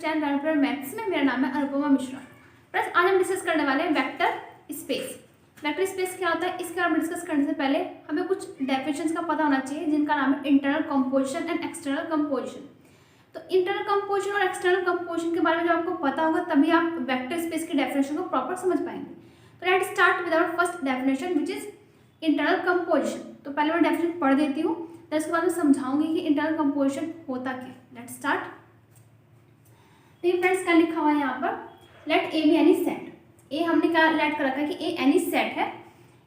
10 rapid maths में। मेरा नाम है अनुपमा मिश्रा। फ्रेंड्स, आज हम डिस्कस करने वाले हैं वेक्टर स्पेस। वेक्टर स्पेस क्या होता है, इसके बारे में डिस्कस करने से पहले हमें कुछ डेफिनेशंस का पता होना चाहिए, जिनका नाम है internal composition and external composition. तो इंटरनल कंपोजिशन और एक्सटर्नल कंपोजिशन के बारे में जब आपको पता होगा तभी आप वेक्टर स्पेस की डेफिनेशन को प्रॉपर समझ पाएंगे। तो let's start with our first definition which is internal composition. तो पहले मैं डेफिनेशन पढ़ देती हूँ, तो इसके बाद मैं समझाऊंगी कि इंटरनल कंपोजिशन होता क्या। Let's start. देखिए फ्रेंड्स, क्या लिखा हुआ है यहाँ पर, let A B any set. A हमने क्या लेट कर रखा है कि ए एनी सेट है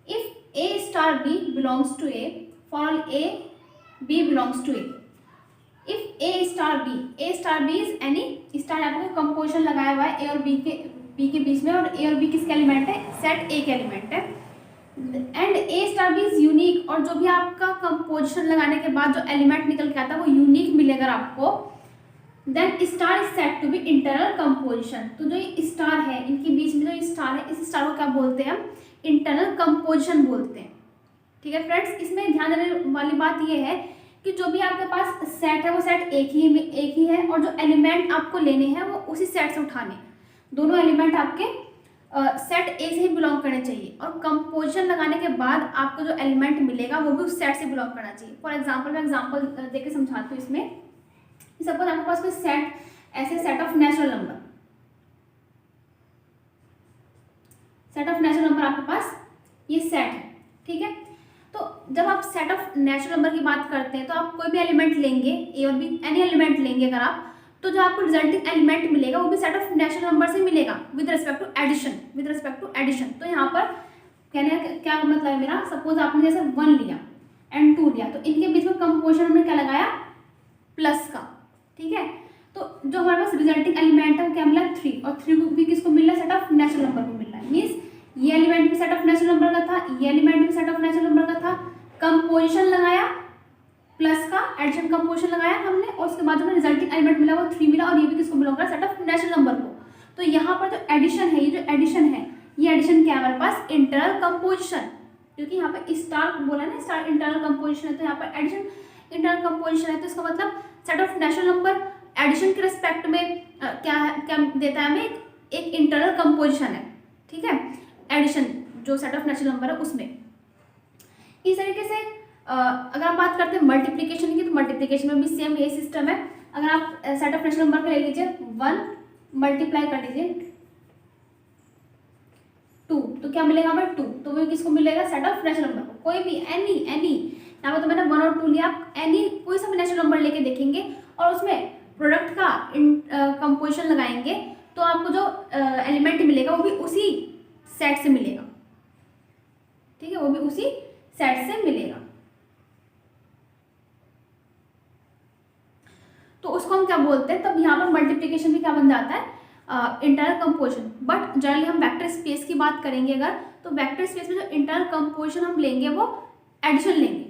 if A star B belongs to A for all A B belongs to A. If A star B is any, star यहाँ पर composition लगाया हुआ है ए और बी के बीच में, और ए और बी किसके एलिमेंट है, सेट ए के एलिमेंट है। And A star B is unique, और जो भी आपका कंपोजिशन लगाने के बाद जो एलिमेंट निकल के आता है वो यूनिक मिलेगा आपको। Then star is set to be internal composition. तो जो ये स्टार है, इनके बीच में जो स्टार है, इस स्टार को क्या बोलते हैं हम, इंटरनल कंपोजिशन बोलते हैं। ठीक है फ्रेंड्स, इसमें ध्यान देने वाली बात ये है कि जो भी आपके पास सेट है वो सेट एक ही है, और जो एलिमेंट आपको लेने हैं वो उसी सेट से उठाने हैं। दोनों एलिमेंट आपके सेट ए से ही बिलोंग करने चाहिए, और कंपोजिशन लगाने के बाद आपको जो एलिमेंट मिलेगा वो भी उस सेट से बिलोंग करना चाहिए। फॉर एग्जांपल, मैं एग्जांपल देके समझाती हूँ इसमें। सपोज आपके पास कोई सेट, ऐसे सेट ऑफ नेचुरल नंबर आपके पास ये सेट है। ठीक है, तो जब आप सेट ऑफ नेचुरल नंबर की बात करते हैं तो आप कोई भी एलिमेंट लेंगे, ए और बी एनी एलिमेंट लेंगे अगर आप, तो जो आपको रिजल्टिंग एलिमेंट मिलेगा वो भी सेट ऑफ नेचुरल नंबर से मिलेगा विद रिस्पेक्ट टू एडिशन। तो यहाँ पर कहने का क्या मतलब है मेरा, सपोज आपने जैसे 1 लिया एंड 2 लिया, तो इनके बीच में कंपोजिशन हमने क्या लगाया, प्लस का। ठीक है, तो जो हमारे पास रिजल्टिंग एलिमेंट है वो क्या मिला, 3, और 3 भी किसको मिल रहा है, सेट ऑफ नेचुरल नंबर को मिल रहा है। मीन्स ये एलिमेंट भी सेट ऑफ नेचुरल नंबर का था, ये एलिमेंट भी सेट ऑफ नेचुरल नंबर का था। कंपोजिशन लगाया प्लस का, एडिशन कंपोजिशन लगाया हमने, और उसके बाद हमें रिजल्टिंग एलिमेंट मिला वो 3 मिला, और ये भी किसको बिलोंग कर रहा है, सेट ऑफ नेचुरल नंबर को। तो यहाँ पर जो एडिशन है, ये एडिशन क्या है हमारे पास, इंटरनल कंपोजिशन। क्योंकि यहाँ पे स्टार बोला है ना, स्टार इंटरनल कंपोजिशन है, तो यहाँ पर एडिशन इंटरनल कंपोजिशन है। तो इसका मतलब set of natural number addition के रिस्पेक्ट में क्या देता है हमें, एक इंटरनल कंपोजिशन है। ठीक है, एडिशन जो सेट ऑफ नेचुरल नंबर है उसमें। इस तरीके से अगर आप बात करते हैं मल्टीप्लिकेशन की, तो मल्टीप्लिकेशन में भी सेम यही सिस्टम है। अगर आप सेट ऑफ नेचुरल नंबर को ले लीजिए, 1 मल्टीप्लाई कर दीजिए 2, तो क्या मिलेगा हमें 2, तो वो किसको मिलेगा, सेट ऑफ नेचुरल नंबर को। कोई भी एनी यहाँ पर तो मैंने 1 और 2 लिया, आप एनी कोई सा भी नेचुरल नंबर लेके देखेंगे और उसमें प्रोडक्ट का कंपोजिशन लगाएंगे, तो आपको जो एलिमेंट मिलेगा वो भी उसी सेट से मिलेगा। ठीक है, वो भी उसी सेट से मिलेगा। तो उसको हम क्या बोलते हैं, तब यहाँ पर मल्टीप्लिकेशन भी क्या बन जाता है, इंटरनल कंपोजिशन। बट जनरली हम वेक्टर स्पेस की बात करेंगे अगर, तो वेक्टर स्पेस में जो इंटरनल कंपोजिशन हम लेंगे वो एडिशन लेंगे।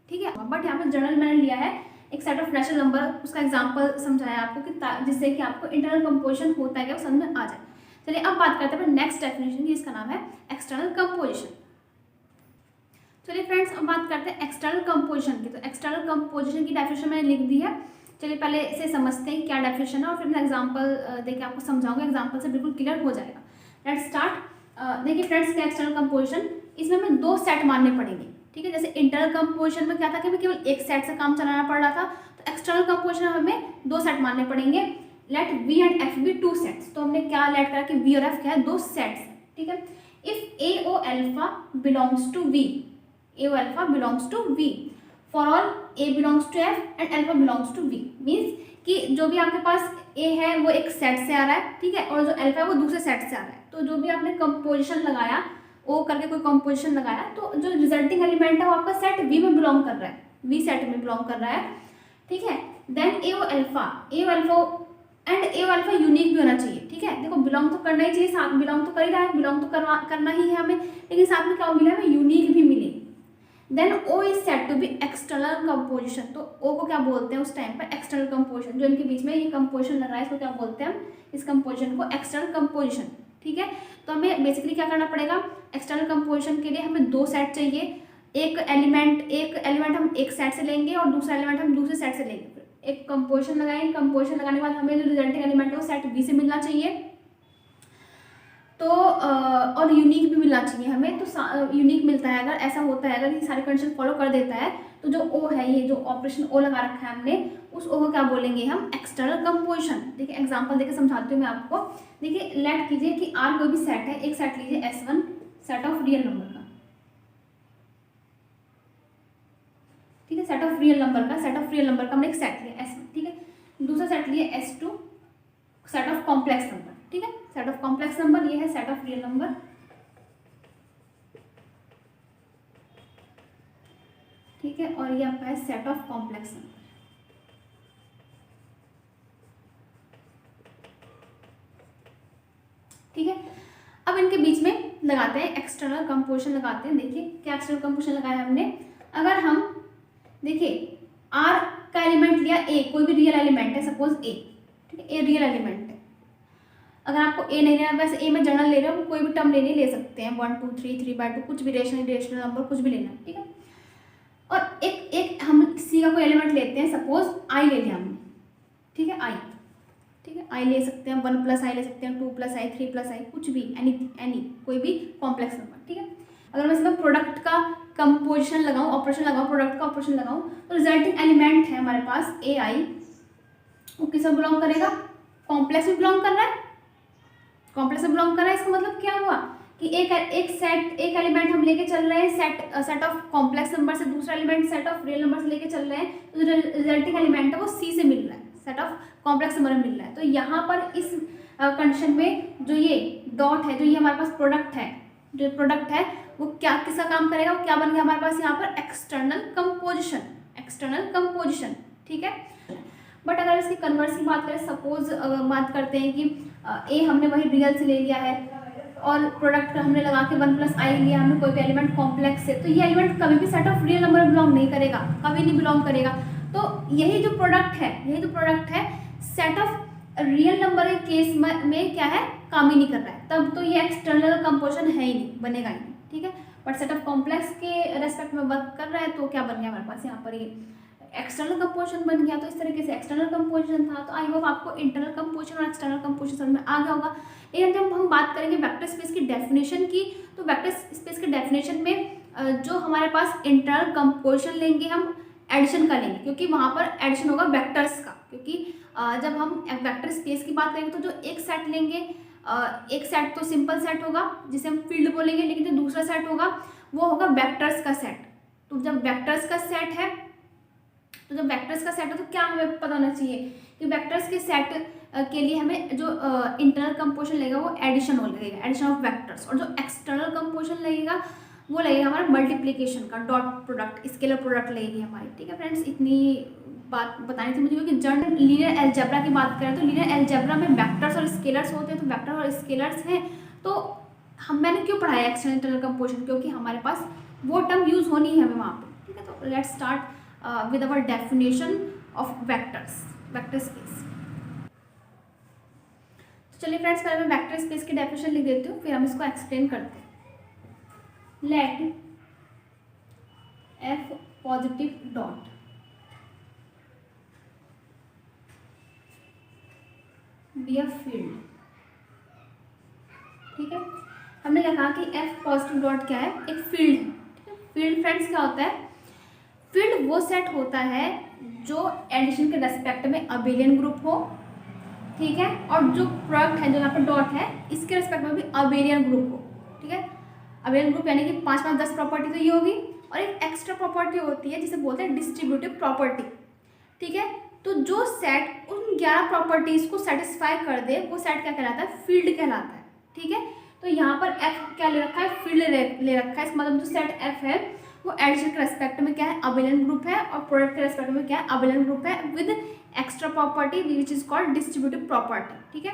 ठीक है, बट यहाँ पर जनरल मैंने लिया है एक सेट ऑफ नेचुरल नंबर, उसका एग्जांपल समझाया आपको कि जिससे कि आपको इंटरनल कंपोजिशन होता है क्या समझ में आ जाए। चलिए अब बात करते हैं नेक्स्ट डेफिनेशन की, इसका नाम है एक्सटर्नल कंपोजिशन। चलिए फ्रेंड्स, अब बात करते हैं एक्सटर्नल कंपोजिशन की। तो एक्सटर्नल कंपोजिशन की डेफिनेशन मैंने लिख दी है। चलिए पहले इसे समझते हैं क्या डेफिनेशन है, और फिर मैं एग्जांपल देके आपको समझाऊंगा, एग्जांपल से बिल्कुल क्लियर हो जाएगा। Let's start. देखिए फ्रेंड्स, क्या एक्सटर्नल कंपोजिशन, इसमें हमें 2 सेट मानने पड़ेंगे। ठीक है, जैसे इंटरनल कंपोजिशन में क्या था कि हमें केवल एक सेट से काम चलाना पड़ रहा था, तो एक्सटर्नल कंपोजिशन हमें 2 सेट मानने पड़ेंगे। Let V and F be 2 sets. तो हमने क्या लेट करा कि वी और एफ क्या है, 2 सेट्स है। ठीक है, if a o alpha belongs to V, a o alpha belongs to V for all A belongs to F and alpha belongs to V. Means कि जो भी आपके पास ए है वो एक सेट से आ रहा है, ठीक है, और जो अल्फा है वो दूसरे सेट से आ रहा है। तो जो भी आपने कंपोजिशन लगाया, ओ करके कोई कंपोजिशन लगाया, तो जो रिजल्टिंग एलिमेंट है वो आपका सेट वी में बिलोंग कर रहा है, वी सेट में बिलोंग कर रहा है। ठीक है, then a o alpha and a o alpha unique भी होना चाहिए। ठीक है, देखो बिलोंग तो करना ही चाहिए, साथ बिलोंग तो कर ही रहा है, बिलोंग तो करना ही है हमें, लेकिन साथ में क्या मिला है, हमें यूनिक भी मिले। Then o is set to be external composition. तो ओ को क्या बोलते हैं उस टाइम पर, एक्सटर्नल कंपोजिशन। जो इनके बीच में ये कंपोजिशन लग रहा है इसको क्या बोलते हैं हम, इस कंपोजिशन को एक्सटर्नल कंपोजिशन। ठीक है, तो हमें बेसिकली क्या करना पड़ेगा, एक्सटर्नल कंपोजिशन के लिए हमें 2 सेट चाहिए। एक एलिमेंट हम एक सेट से लेंगे और दूसरा एलिमेंट हम दूसरे सेट से लेंगे। एक कंपोजिशन लगाएंगे, कंपोजिशन लगाने के बाद हमें जो रिजल्टिंग एलिमेंट है वो सेट बी से मिलना चाहिए, तो और यूनिक भी मिलना चाहिए हमें। तो यूनिक मिलता है, अगर ऐसा होता है, अगर ये सारे कंडीशन फॉलो कर देता है, तो जो ओ है, ये जो ऑपरेशन ओ लगा रखा है हमने, उस ओ को क्या बोलेंगे हम, एक्सटर्नल कंपोजिशन। देखिए एग्जांपल देके समझाती हूँ मैं आपको। देखिए लेट कीजिए कि आर कोई भी सेट है, एक सेट लीजिए S1, set of real number का, ठीक है, सेट ऑफ रियल नंबर का हमने एक सेट लिया S1, ठीक है। दूसरा सेट लिया S2, set of complex number, ठीक है, सेट ऑफ कॉम्प्लेक्स नंबर, ये है सेट ऑफ रियल नंबर, ठीक है, और ये आपका है सेट ऑफ कॉम्प्लेक्स नंबर, ठीक है। अब इनके बीच में लगाते हैं एक्सटर्नल कंपोजिशन लगाते हैं। देखिए क्या एक्सटर्नल कंपोजिशन लगाया हमने, अगर हम देखिए आर का एलिमेंट लिया ए, कोई भी रियल एलिमेंट है, सपोज ए, ठीक है, ए रियल एलिमेंट है। अगर आपको ए नहीं लेना, वैसे ए में जनरल ले रहे हो, कोई भी टर्म लेने ले सकते हैं, 1 2 3 3/2, कुछ भी रेशनल नंबर कुछ भी लेना, ठीक है। और एक हम सी का कोई एलिमेंट लेते हैं, सपोज आई ले लिया हमने, ठीक है, आई, ठीक है, आई ले सकते हैं, 1 + i ले सकते हैं, 2 + i, 3 + i, कुछ भी, एनी कोई भी कॉम्प्लेक्स नंबर, ठीक है। अगर मैं इसमें प्रोडक्ट का कंपोजिशन लगाऊं, ऑपरेशन लगाऊं, प्रोडक्ट का ऑपरेशन लगाऊं, तो रिजल्टिंग एलिमेंट है हमारे पास ए आई, वो किस में बिलोंग करेगा, कॉम्प्लेक्स में बिलोंग कर रहा है, कॉम्प्लेक्स में बिलोंग कर रहा है। इसका मतलब क्या हुआ कि एक एलिमेंट हम लेके चल रहे हैं सेट ऑफ कॉम्प्लेक्स नंबर से, दूसरा element set of real number से लेके चल रहे हैं, तो रिजल्टिंग एलिमेंट है वो सी से मिल रहा है, सेट ऑफ कॉम्प्लेक्स नंबर में मिल रहा है। तो यहाँ पर इस कंडीशन में जो ये डॉट है, जो ये हमारे पास प्रोडक्ट है, जो प्रोडक्ट है वो क्या किसका काम करेगा, वो क्या बन गया हमारे पास यहाँ पर, एक्सटर्नल कंपोजिशन, ठीक है। बट अगर इसकी कन्वर्स की बात करें, सपोज बात करते हैं कि ए हमने वही रियल से ले लिया है और प्रोडक्ट हमने लगा के 1 + i लिया हमने, कोई भी एलिमेंट कॉम्प्लेक्स से, तो ये एलिमेंट कभी भी सेट ऑफ रियल नंबर में बिलोंग नहीं करेगा, कभी नहीं बिलोंग करेगा। तो यही जो प्रोडक्ट है सेट ऑफ रियल नंबर के केस में क्या है, काम ही नहीं कर रहा है, तब तो ये एक्सटर्नल कंपोजिशन है ही नहीं, बनेगा ही नहीं, ठीक है। बट सेट ऑफ कॉम्प्लेक्स के रेस्पेक्ट में वर्क कर रहा है, तो क्या बन गया हमारे पास यहाँ पर, ये एक्सटर्नल कंपोजिशन बन गया। तो इस तरीके से एक्सटर्नल कंपोजिशन था। तो आई होप आपको इंटरनल कंपोजिशन और एक्सटर्नल कंपोजिशन समझ में आ गया होगा। लेकिन जब हम बात करेंगे वेक्टर स्पेस की डेफिनेशन की, तो वेक्टर स्पेस की डेफिनेशन में जो हमारे पास इंटरनल कंपोजिशन लेंगे हम एडिशन का लेंगे, क्योंकि वहाँ पर एडिशन होगा वेक्टर्स का। क्योंकि जब हम वेक्टर स्पेस की बात करेंगे तो जो एक सेट लेंगे, एक सेट तो सिंपल सेट होगा जिसे हम फील्ड बोलेंगे, लेकिन जो दूसरा सेट होगा वो होगा वेक्टर्स का सेट। तो जब वेक्टर्स का सेट है तो क्या हमें पता होना चाहिए कि वेक्टर्स के सेट के लिए हमें जो इंटरनल कंपोजिशन लगेगा वो एडिशन लगेगा, एडिशन ऑफ वेक्टर्स, और जो एक्सटर्नल कंपोजिशन लगेगा वो लगेगा हमारा मल्टीप्लिकेशन का, डॉट प्रोडक्ट, स्केलर प्रोडक्ट लगेगी हमारी, ठीक है फ्रेंड्स। इतनी बात बतानी थी मुझे, क्योंकि जब लीनियर अलजेब्रा की बात करें तो लीनियर अलजेब्रा में वेक्टर्स और स्केलर्स होते हैं, तो वेक्टर और स्केलर्स हैं। तो मैंने क्यों पढ़ाया एक्सटर्नल इंटरनल कंपोजिशन, क्योंकि हमारे पास वो टर्म यूज होनी है हमें वहाँ पर, ठीक है। तो let's start with our definition of vector space। तो चलिए फ्रेंड्स, पहले मैं वेक्टर स्पेस की डेफिनेशन लिख देती हूँ, फिर हम इसको एक्सप्लेन करते हैं। Let f positive dot be a field, ठीक है। हमने क्या कहा कि f पॉजिटिव डॉट क्या है, एक फील्ड है, ठीक है। फील्ड फ्रेंड्स क्या होता है, फील्ड वो सेट होता है जो एडिशन के रेस्पेक्ट में अबेलियन ग्रुप हो, ठीक है, और जो प्रोडक्ट है जो यहाँ पर डॉट है इसके रेस्पेक्ट में भी अबेलियन ग्रुप हो, ठीक है। अबेलियन ग्रुप यानी कि 5 5 10 प्रॉपर्टी तो ये होगी, और एक एक्स्ट्रा प्रॉपर्टी होती है जिसे बोलते हैं डिस्ट्रीब्यूटिव प्रॉपर्टी, ठीक है। तो जो सेट उन 11 प्रॉपर्टीज को सेटिस्फाई कर दे वो सेट क्या कहलाता है, फील्ड कहलाता है, ठीक है। तो यहाँ पर f क्या ले रखा है, फील्ड ले रखा है। इसका मतलब जो सेट f है वो एडिशन के रेस्पेक्ट में क्या है, अबेलियन ग्रुप है, और प्रोडक्ट के रेस्पेक्ट में क्या है, अबेलियन ग्रुप है with extra property which is called distributive property, ठीक है।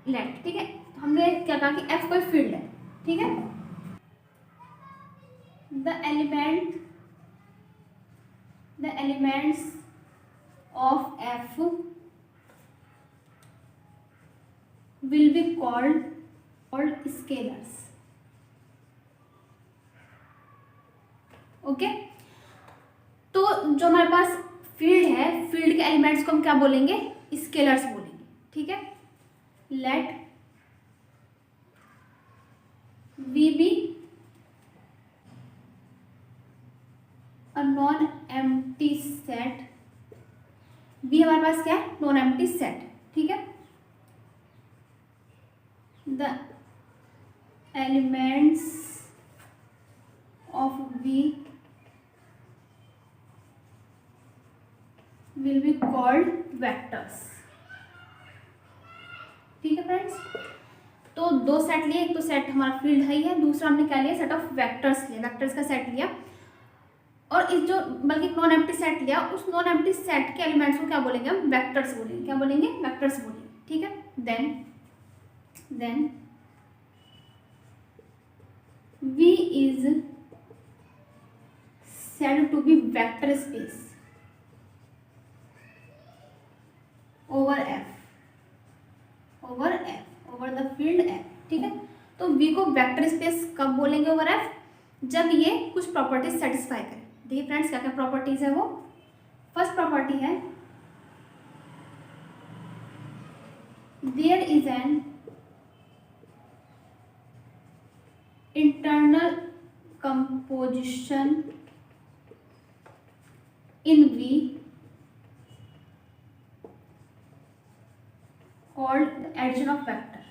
लेट, ठीक है, हमने क्या कहा कि f कोई फील्ड है, ठीक है। The elements of f will be called scalars, okay. तो जो हमारे पास फील्ड है, फील्ड के एलिमेंट्स को हम क्या बोलेंगे, स्केलर्स बोलेंगे, ठीक है। Let V be a non empty set, V हमारे पास क्या है, नॉन एम्प्टी सेट, ठीक है। The elements of V will be called vectors, ठीक है फ्रेंड्स। तो दो सेट लिए, एक तो सेट हमारा फील्ड है ही है, दूसरा हमने क्या लिया, सेट ऑफ वेक्टर्स लिया, वेक्टर्स का सेट लिया। और इस जो बल्कि नॉन एम्प्टी सेट लिया, उस नॉन एम्प्टी सेट के एलिमेंट्स को क्या बोलेंगे हम, वेक्टर्स बोलेंगे, क्या बोलेंगे, वेक्टर्स बोलेंगे, ठीक है। Then V is said to be vector space over the field F, ठीक है। तो V को वेक्टर स्पेस कब बोलेंगे ओवर F, जब ये कुछ प्रॉपर्टीज सेटिस्फाई करे। देखिए फ्रेंड्स क्या क्या प्रॉपर्टीज है वो। फर्स्ट प्रॉपर्टी है there is an internal composition in V called addition of vector,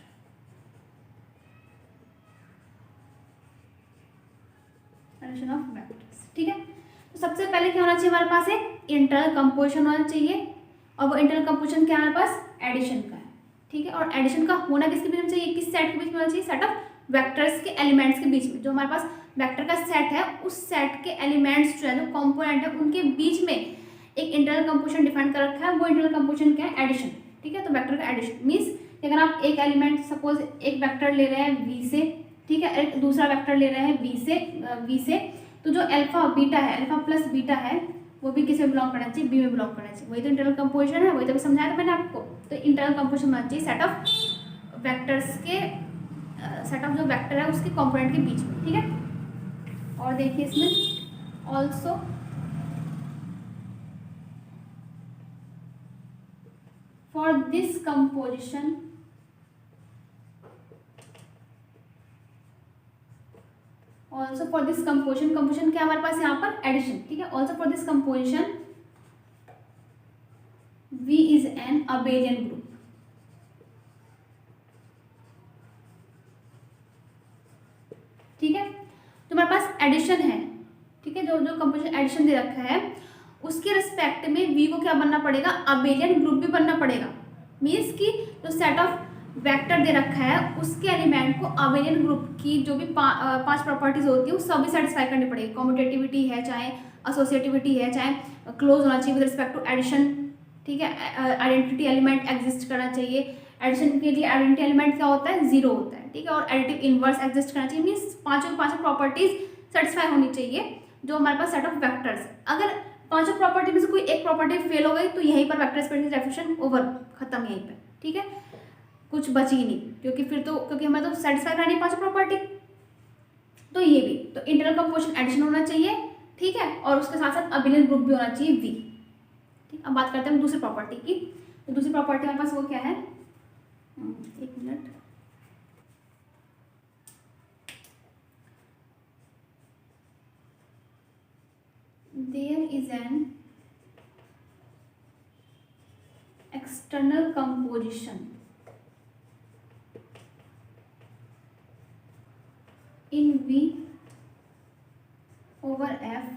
addition of vectors, ठीक है। तो सबसे पहले क्या होना चाहिए हमारे पास, एक इंटरनल कंपोजिशन होना चाहिए, और वो इंटरनल कंपोजिशन क्या हमारे पास, एडिशन का है, ठीक है। और एडिशन का होना किसके बीच में चाहिए, किस सेट के बीच में होना चाहिए, सेट ऑफ वेक्टर्स के एलिमेंट्स के बीच में। जो हमारे पास वेक्टर का सेट है, उस सेट के एलिमेंट्स जो है, जो कंपोनेंट है, उनके बीच में एक इंटरनल कंपोजिशन डिफाइन कर रखा है। वो इंटरनल कंपोजिशन क्या है, एडिशन, ठीक है। तो वेक्टर का एडिशन मीन्स अगर आप एक एलिमेंट सपोज एक वेक्टर ले रहे हैं वी से, ठीक है, एक दूसरा वेक्टर ले रहे हैं वी से, तो जो अल्फा बीटा है, अल्फा प्लस बीटा है, वो भी किस में बिलोंग करना चाहिए, बी में बिलोंग करना चाहिए। वही तो इंटरनल कंपोजिशन है, वही तो समझाया था मैंने आपको। तो इंटरनल कंपोजिशन होना चाहिए सेट ऑफ वेक्टर्स के, सेट ऑफ जो वेक्टर है उसके कंपोनेंट के बीच में, ठीक है। और देखिए इसमें also for this composition composition क्या हमारे पास यहाँ पर, एडिशन, ठीक है। Also for this composition V is an abelian group, ठीक है। तो हमारे पास एडिशन है, ठीक है, जो कंपोजिशन एडिशन दे रखा है उसके रिस्पेक्ट में V को क्या बनना पड़ेगा, अबेलियन ग्रुप भी बनना पड़ेगा। मीन्स कि जो सेट ऑफ वेक्टर दे रखा है उसके एलिमेंट को अबेलियन ग्रुप की जो भी पांच प्रॉपर्टीज होती है वो सभी सेटिस्फाई करनी पड़ेगी। कॉम्यूटेटिविटी है, चाहे एसोसिएटिविटी है, चाहे क्लोज होना चाहिए विद रिस्पेक्ट टू एडिशन, ठीक है। आइडेंटिटी एलिमेंट एग्जिस्ट करना चाहिए। एडिशन के लिए आइडेंटिटी एलिमेंट क्या होता है, जीरो होता है, ठीक है। और एडिटिव इनवर्स एग्जिस्ट करना चाहिए। मीन्स पांचों प्रॉपर्टीज सेटिस्फाई होनी चाहिए जो हमारे पास सेट ऑफ वेक्टर्स। अगर पांचों प्रॉपर्टी में से कोई एक प्रॉपर्टी फेल हो गई तो यहीं पर वेक्टर स्पेस की डेफिनेशन ओवर, खत्म यहीं पर, ठीक है। कुछ बची ही नहीं, क्योंकि हमें तो सेटिस्फाई करनी है पांचों प्रॉपर्टी। तो ये भी तो इंटरनल कंपोजिशन एडिशन होना चाहिए, ठीक है। और उसके साथ साथ अबेलियन ग्रुप भी होना चाहिए V, ठीक। अब बात करते हैं दूसरी प्रॉपर्टी की। तो दूसरी प्रॉपर्टी हमारे पास वो क्या है, एक minute, there is an external composition in V over F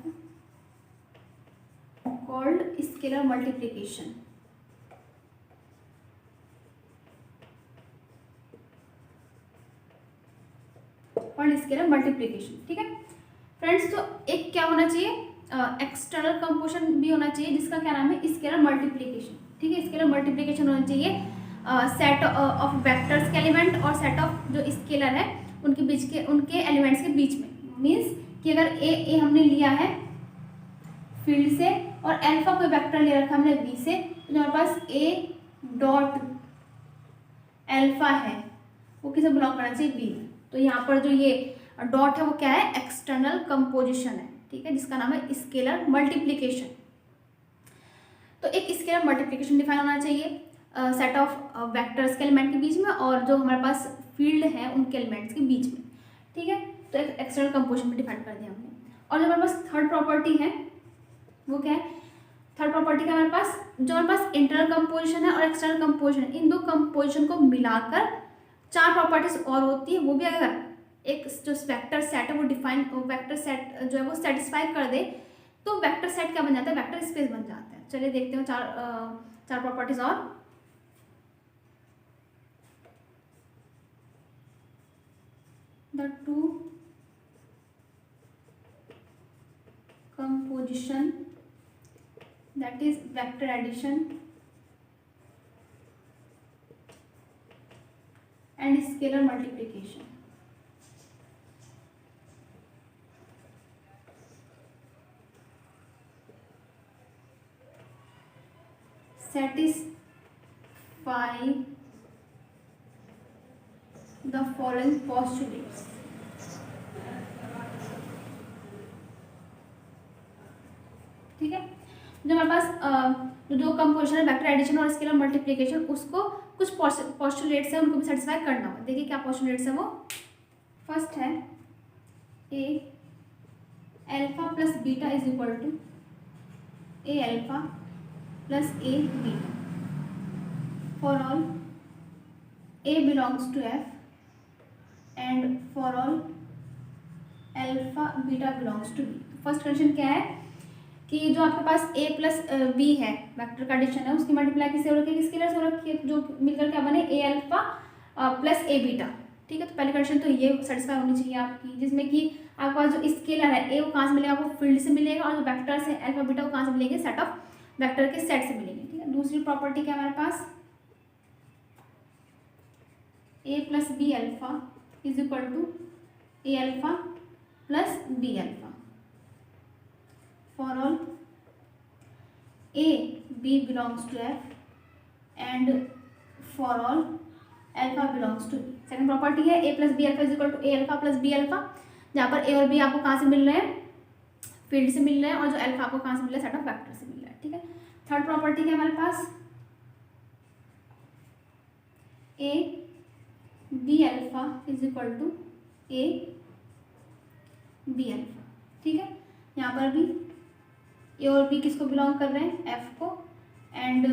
called scalar multiplication, ठीक है फ्रेंड्स। तो एक क्या होना चाहिए, एक्सटर्नल कंपोजिशन भी होना चाहिए जिसका क्या नाम है, स्केलर मल्टीप्लिकेशन, ठीक है। स्केलर मल्टीप्लिकेशन होना चाहिए सेट ऑफ वेक्टर्स के एलिमेंट और सेट ऑफ जो स्केलर है उनके एलिमेंट्स के बीच में। मीन्स कि अगर ए हमने लिया है फील्ड से और अल्फा कोई वेक्टर ले रखा हमने V से, तो हमारे पास ए डॉट अल्फा है वो किसे बिलोंग करना चाहिए, V में। तो यहाँ पर जो ये डॉट है वो क्या है, एक्सटर्नल कंपोजिशन है, ठीक है, जिसका नाम है स्केलर मल्टीप्लिकेशन। तो एक स्केलर मल्टीप्लिकेशन डिफाइन होना चाहिए सेट ऑफ वेक्टर्स के एलिमेंट के बीच में और जो हमारे पास फील्ड है उनके एलिमेंट्स के बीच में, ठीक है। तो एक एक्सटर्नल कंपोजिशन भी डिफाइन कर दिया हमने। और जो हमारे पास थर्ड प्रॉपर्टी है वो क्या है, थर्ड प्रॉपर्टी का हमारे पास जो हमारे पास इंटरनल कंपोजिशन है और एक्सटर्नल कंपोजिशन है, इन दो कंपोजिशन को मिलाकर 4 प्रॉपर्टीज और होती है। वो भी अगर एक जो वेक्टर सेट है वो डिफाइन, वेक्टर सेट जो है वो सेटिस्फाई कर दे तो वेक्टर सेट क्या बन जाता है, वेक्टर स्पेस बन जाता है। चलिए देखते हैं चार प्रॉपर्टीज और। The two composition, that is vector addition and scalar multiplication, satisfy the following postulates। ठीक है, जो हमारे पास जो कंपोजिशन है वेक्टर एडिशन और स्केलर मल्टीप्लिकेशन, उसको कुछ पोस्टुलेट्स है उनको भी सेटिस्फाई करना होगा। देखिए क्या पोस्टुलेट्स है वो। फर्स्ट है A alpha plus beta is equal to A alpha plus A beta for all A belongs to F and for all alpha beta belongs to B. First condition क्या है कि जो आपके पास a प्लस बी है vector का addition है, उसकी मल्टीप्लाई किससे हो रखी है, स्केलर से हो रखी है, जो मिलकर क्या बने ए अल्फा प्लस ए बीटा। ठीक है, तो पहली कंडीशन तो ये सेटिस्फाई होनी चाहिए आपकी, जिसमें कि आपके पास जो स्केलर है ए वो कहाँ से मिलेगा, वो फील्ड से मिलेगा, और जो वेक्टर्स है अल्फा बीटा वो कहाँ से मिलेंगे, सेट ऑफ वेक्टर के सेट से मिलेंगे। ठीक है, दूसरी प्रॉपर्टी क्या है हमारे पास, A plus B alpha is equal to A alpha plus B alpha for all A B belongs to F and for all alpha belongs to B. Second property है A plus B alpha is equal to A alpha plus B alpha, जहाँ पर ए और B आपको कहाँ से मिल रहे हैं, field से मिल रहे हैं, और जो अल्फा आपको कहाँ से मिल रहा है, सेट ऑफ वेक्टर से मिल रहा है। ठीक है, थर्ड प्रॉपर्टी है हमारे पास A B alpha is equal to A B alpha. ठीक है, यहाँ पर भी ए और बी किसको बिलोंग कर रहे हैं, एफ को, एंड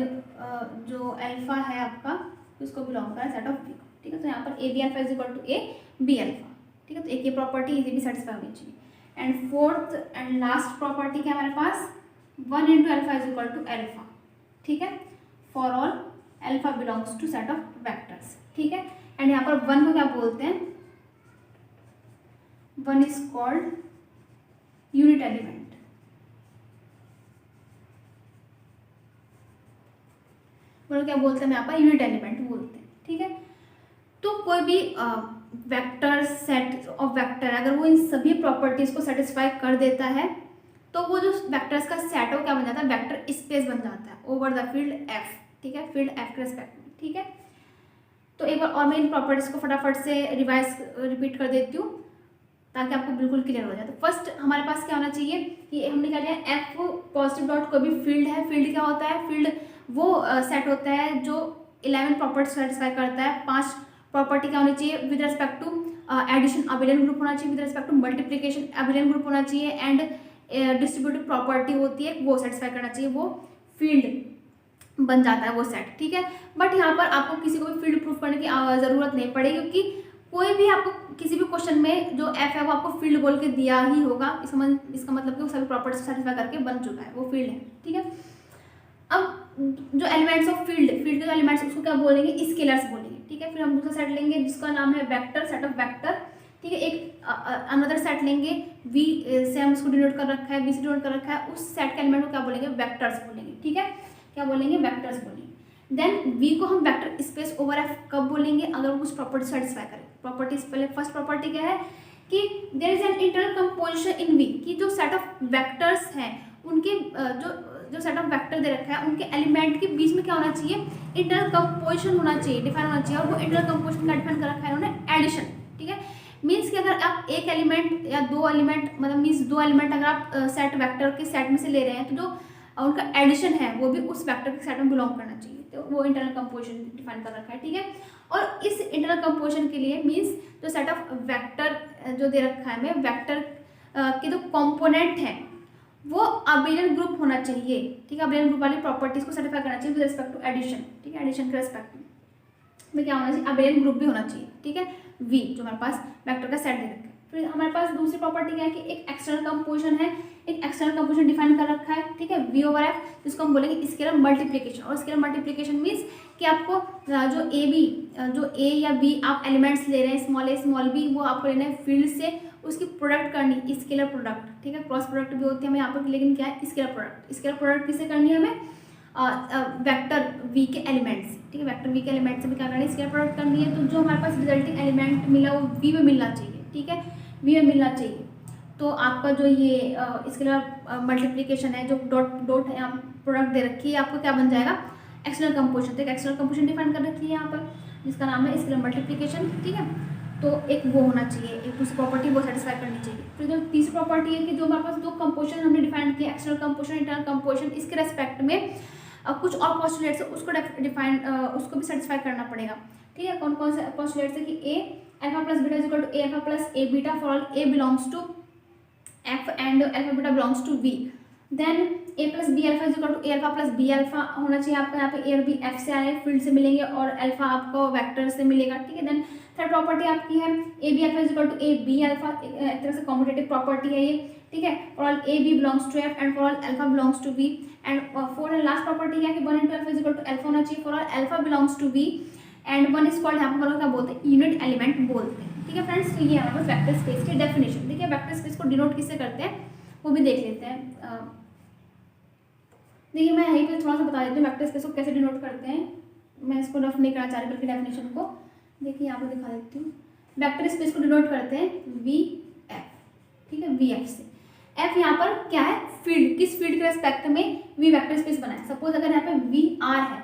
जो अल्फा है आपका उसको बिलोंग कर रहा है सेट ऑफ बी को। ठीक है, तो यहाँ पर a B alpha is equal to A B alpha. ठीक है, तो एक ये प्रॉपर्टी इजी भी सेटिस्फाई होनी चाहिए। And fourth and last property क्या हमारे पास, 1 into alpha is equal to alpha. ठीक है, for all alpha belongs to set of vectors. ठीक है, एंड यहाँ पर 1 को क्या बोलते हैं, 1 इज कॉल्ड यूनिट एलिमेंट। क्या बोलते हैं, यहाँ पर यूनिट एलिमेंट बोलते हैं। ठीक है, तो कोई भी वेक्टर सेट ऑफ वेक्टर अगर वो इन सभी प्रॉपर्टीज को सेटिस्फाई कर देता है तो वो जो वेक्टर्स का सेट है वो क्या बन जाता है, वेक्टर स्पेस बन जाता है ओवर द फील्ड एफ। ठीक है, फील्ड एफ के रेस्पेक्ट में। ठीक है, तो एक बार और मैं इन प्रॉपर्टीज को फटाफट से रिपीट कर देती हूँ ताकि आपको बिल्कुल क्लियर हो जाए। तो फर्स्ट हमारे पास क्या होना चाहिए कि हमने क्या लिया, एफ पॉजिटिव डॉट कोई भी फील्ड है। फील्ड क्या होता है, फील्ड वो सेट होता है जो 11 प्रॉपर्टी सेटिस्फाई करता है। 5 प्रॉपर्टी क्या होनी चाहिए, with respect to addition abelian group होना चाहिए, with respect to multiplication abelian group होना चाहिए, एंड डिस्ट्रीब्यूटिव प्रॉपर्टी होती है वो सेटिस्फाई करना चाहिए, वो फील्ड बन जाता है वो सेट। ठीक है, बट यहाँ पर आपको किसी को भी फील्ड प्रूफ करने की ज़रूरत नहीं पड़ेगी, क्योंकि कोई भी आपको किसी भी क्वेश्चन में जो एफ है वो आपको फील्ड बोल के दिया ही होगा। इसका मतलब कि वो सभी प्रॉपर्टी सेटिस्फाई करके बन चुका है, वो फील्ड है। ठीक है, अब जो एलिमेंट्स ऑफ फील्ड के जो एलिमेंट्स उसको क्या बोलेंगे, स्केलर्स बोलेंगे। ठीक है, फिर हम दूसरा सेट लेंगे जिसका नाम है वेक्टर, सेट ऑफ वेक्टर। ठीक है, एक अनदर सेट लेंगे वी से हम उसको डिनोट कर रखा है, वी से डिनोट कर रखा है, उस सेट के एलिमेंट को क्या बोलेंगे, वेक्टर्स बोलेंगे। ठीक है, क्या बोलेंगे, वेक्टर्स बोलेंगे। देन वी को हम वेक्टर स्पेस ओवर एफ कब बोलेंगे, अगर वो कुछ प्रॉपर्टी सेटिस्फाई करें। प्रॉपर्टीज पहले फर्स्ट प्रॉपर्टी क्या है कि there is an internal composition in V, कि जो सेट ऑफ वेक्टर्स हैं उनके जो सेट ऑफ वेक्टर दे रखा है उनके एलिमेंट के बीच में क्या होना चाहिए, इंटरनल कंपोजिशन होना चाहिए, डिफाइन होना चाहिए। और वो इंटरनल कंपोजिशन का डिफाइन कर रखा है उन्होंने एडिशन। ठीक है, मीन्स कि अगर आप एक एलिमेंट या 2 एलिमेंट मतलब मीन्स 2 एलिमेंट अगर आप सेट वेक्टर के सेट में से ले रहे हैं तो जो और उनका एडिशन है वो भी उस वेक्टर के सेट में बिलोंग करना चाहिए, तो वो इंटरनल कंपोजिशन डिफाइन कर रखा है, ठीक है। और इस इंटरनल कंपोजिशन के लिए मीन्स जो सेट ऑफ वेक्टर जो दे रखा है हमें, वेक्टर के जो कंपोनेंट हैं वो अबेलियन ग्रुप होना चाहिए, ठीक है। अबेलियन ग्रुप वाली प्रॉपर्टीज को सेटिस्फाई करना चाहिए विद रिस्पेक्ट टू एडिशन, ठीक है। एडिशन के रिस्पेक्ट में क्या होना चाहिए, अबेलियन ग्रुप भी होना चाहिए, ठीक है। वी जो हमारे पास वेक्टर का सेट दे रखा है। फिर हमारे पास दूसरी प्रॉपर्टी क्या है कि एक एक्सटर्नल कंपोजिशन है, एक एक्सटर्नल कंपोजिशन डिफाइन कर रखा है, ठीक है, वी ओवर एफ, जिसको हम बोलेंगे स्केलर मल्टीप्लिकेशन। और स्केलर मल्टीप्लिकेशन मीन्स कि आपको जो ए बी, जो ए या बी आप एलिमेंट्स ले रहे हैं, स्मॉल ए स्मॉल बी, वो आपको लेना है फील्ड से, उसकी प्रोडक्ट करनी, स्केलर प्रोडक्ट, ठीक है। क्रॉस प्रोडक्ट भी होती है हमें यहाँ पर, लेकिन क्या है, स्केलर प्रोडक्ट। स्केलर प्रोडक्ट किससे करनी है हमें, वेक्टर वी के एलिमेंट्स, ठीक है। वेक्टर वी के एलिमेंट से भी क्या करनी है, स्केलर प्रोडक्ट करनी है। तो जो हमारे पास रिजल्टिंग एलिमेंट मिला वो वी में मिलना चाहिए, ठीक है, वी में मिलना चाहिए। तो आपका जो ये स्केलर मल्टीप्लिकेशन है, जो डॉट है यहाँ प्रोडक्ट दे रखी है, आपको क्या बन जाएगा, एक्सटर्नल कंपोजिशन। तो एक एक्सटर्नल कंपोजिशन डिफाइन कर रखी है यहाँ पर, जिसका नाम है स्केलर मल्टीप्लिकेशन, ठीक है। तो एक वो होना चाहिए, एक दूसरी प्रॉपर्टी वो सेटिस्फाई करनी चाहिए। फिर जो तीसरी प्रॉपर्टी है कि जो हमारे पास दो कंपोजिशन हमने डिफाइन किया, एक्सटर्नल कंपोजिशन, इंटरनल कंपोजिशन, इसके रेस्पेक्ट में कुछ और पोस्टुलेट्स है, उसको डिफाइन उसको भी सेटिस्फाई करना पड़ेगा, ठीक है। कौन कौन से पोस्टुलेट्स है कि A alpha plus beta is equal to A alpha plus A beta for all A belongs to F and alpha beta belongs to V. Then A plus B alpha is equal to A alpha plus B alpha होना चाहिए आपका, यहाँ पे ए और B F से आए field से मिलेंगे और अल्फा आपको वेक्टर से मिलेगा, ठीक है। देन थर्ड प्रॉपर्टी आपकी है a B alpha is equal to A B alpha, एक तरह से कॉम्पिटेटिव प्रॉपर्टी है ये, ठीक है। For all A B belongs to F and for all alpha belongs to V. And fourth and last property है कि 1 into alpha is equal to alpha होना चाहिए for all alpha belongs to V and 1 is called, यहाँ पर क्या बोलते हैं, unit element बोलते हैं, ठीक है फ्रेंड्स। तो ये हमारे पास वेक्टर स्पेस की डेफिनेशन, ठीक है। वेक्टर स्पेस को डिनोट किससे करते हैं वो भी देख लेते हैं। देखिए मैं यहीं पे थोड़ा सा बता देती हूँ वेक्टर स्पेस को कैसे डिनोट करते हैं। मैं इसको रफ नहीं करना चाह रही बल्कि डेफिनेशन को देखिए यहाँ पे दिखा देती हूँ। वेक्टर स्पेस को डिनोट करते हैं वी एफ, ठीक है, वी एफ से। एफ यहाँ पर क्या है, फील्ड, किस फील्ड के रेस्पेक्ट में वी वेक्टर स्पेस बनाए। सपोज अगर यहाँ पे वी आर है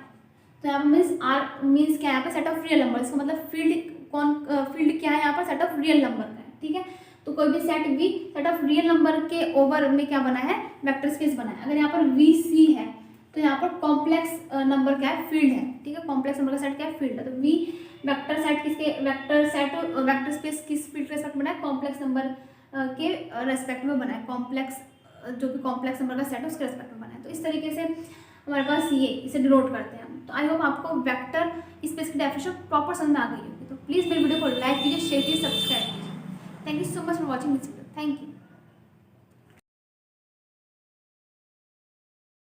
तो यहाँ पर मीन्स आर मीन्स क्या है, यहाँ पे सेट ऑफ रियल नंबर, इसका मतलब फील्ड क्या है यहाँ पर, सेट ऑफ रियल नंबर का है, ठीक है। तो कोई भी set V set of real number के ओवर में क्या बना है, वेक्टर स्पेस बना है। अगर यहाँ पर वी सी है तो यहाँ पर कॉम्प्लेक्स नंबर क्या है, फील्ड है, ठीक है। कॉम्प्लेक्स नंबर का सेट क्या है, फील्ड है। तो वी वेक्टर सेट किसके, वेक्टर स्पेस किस फील्ड के रेस्पेक्ट में बना है, कॉम्प्लेक्स नंबर के रेस्पेक्ट में बना है। कॉम्प्लेक्स जो भी कॉम्प्लेक्स नंबर का सेट है उसके रेस्पेक्ट में बना है। तो इस तरीके से हमारे पास ये इसे डिनोट करते हैं हम। तो आई होप आपको वेक्टर स्पेस की डेफिनेशन प्रॉपर समझ आ गई होगी। तो प्लीज़ मेरी वीडियो को लाइक कीजिए, शेयर कीजिए, सब्सक्राइब कीजिए। Thank you so much for watching this video. Thank you.